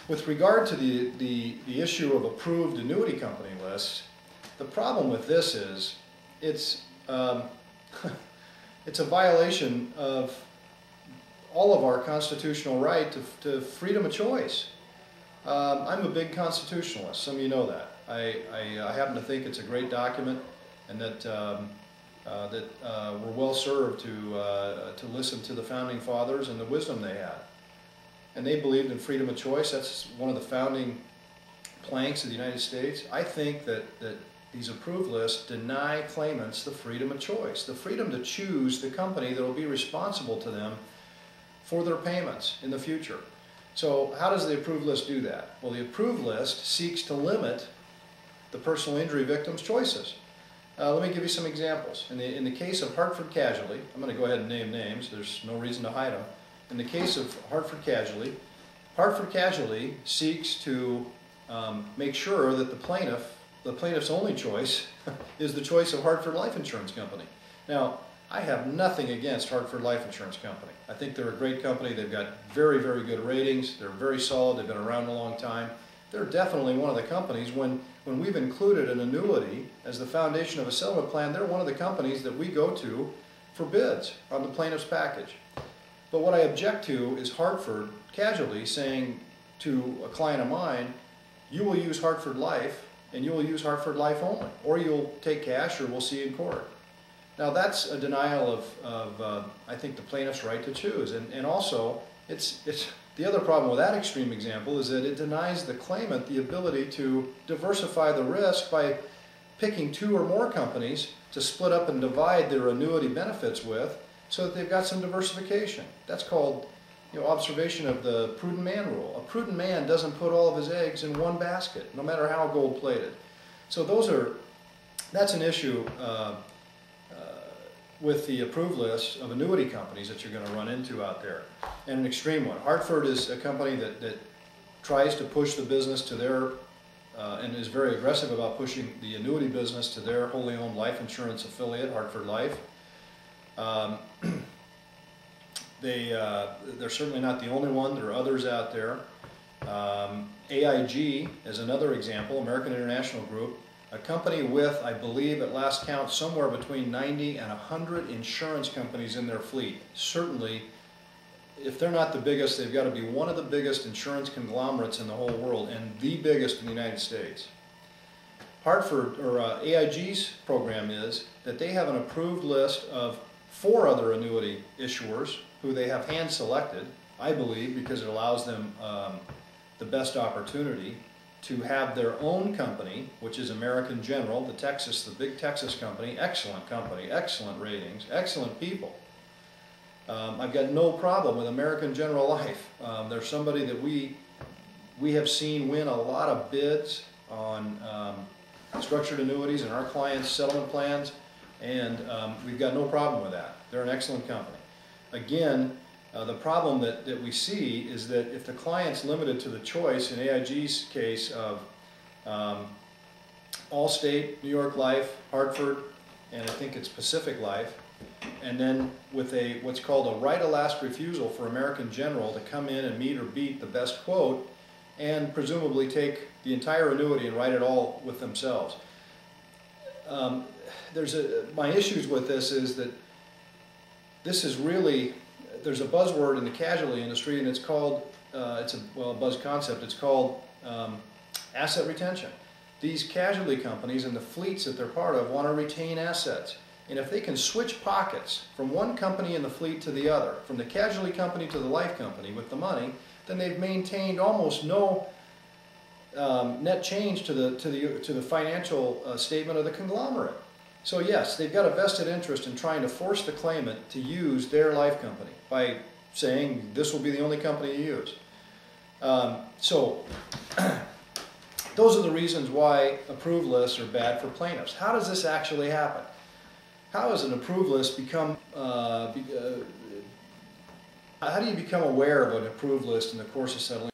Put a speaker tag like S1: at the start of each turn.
S1: With regard to the issue of approved annuity company lists, the problem with this is it's it's a violation of all of our constitutional right to freedom of choice. I'm a big constitutionalist. Some of you know that. I happen to think it's a great document, and that we're well served to listen to the founding fathers and the wisdom they had. And they believed in freedom of choice. That's one of the founding planks of the United States. I think that these approved lists deny claimants the freedom of choice, the freedom to choose the company that will be responsible to them for their payments in the future. So how does the approved list do that? Well, the approved list seeks to limit the personal injury victim's choices. Let me give you some examples. In the case of Hartford Casualty, I'm going to go ahead and name names. There's no reason to hide them. In the case of Hartford Casualty seeks to make sure that the plaintiff's only choice is the choice of Hartford Life Insurance Company. Now, I have nothing against Hartford Life Insurance Company. I think they're a great company. They've got very, very good ratings. They're very solid. They've been around a long time. They're definitely one of the companies, when we've included an annuity as the foundation of a settlement plan, they're one of the companies that we go to for bids on the plaintiff's package. But what I object to is Hartford Casualty saying to a client of mine, you will use Hartford Life and you will use Hartford Life only, or you'll take cash or we'll see you in court. Now that's a denial of I think, the plaintiff's right to choose. And also, it's the other problem with that extreme example is that it denies the claimant the ability to diversify the risk by picking two or more companies to split up and divide their annuity benefits with, so that they've got some diversification. That's called, observation of the prudent man rule. A prudent man doesn't put all of his eggs in one basket, no matter how gold-plated. So that's an issue with the approved list of annuity companies that you're going to run into out there. And an extreme one. Hartford is a company that tries to push the business to their, and is very aggressive about pushing the annuity business to their wholly owned life insurance affiliate, Hartford Life. They're certainly not the only one. There are others out there. AIG is another example, American International Group, a company with, I believe at last count, somewhere between 90 and 100 insurance companies in their fleet. Certainly, if they're not the biggest, they've got to be one of the biggest insurance conglomerates in the whole world, and the biggest in the United States. AIG's program is that they have an approved list of 4 other annuity issuers who they have hand-selected, I believe, because it allows them the best opportunity to have their own company, which is American General, the big Texas company, excellent ratings, excellent people. I've got no problem with American General Life. They're somebody that we have seen win a lot of bids on structured annuities and our clients' settlement plans, and we've got no problem with that. They're an excellent company. Again, the problem that we see is that if the client's limited to the choice, in AIG's case, of Allstate, New York Life, Hartford, and I think it's Pacific Life, and then with what's called a right of last refusal for American General to come in and meet or beat the best quote and presumably take the entire annuity and write it all with themselves. My issues with this is that this is really, there's a buzzword in the casualty industry, and it's called, a buzz concept, it's called asset retention. These casualty companies and the fleets that they're part of want to retain assets. And if they can switch pockets from one company in the fleet to the other, from the casualty company to the life company with the money, then they've maintained almost no net change to the financial statement of the conglomerate. So yes, they've got a vested interest in trying to force the claimant to use their life company by saying this will be the only company you use. Those are the reasons why approved lists are bad for plaintiffs. How does this actually happen? How does an approved list become, how do you become aware of an approved list in the course of settling?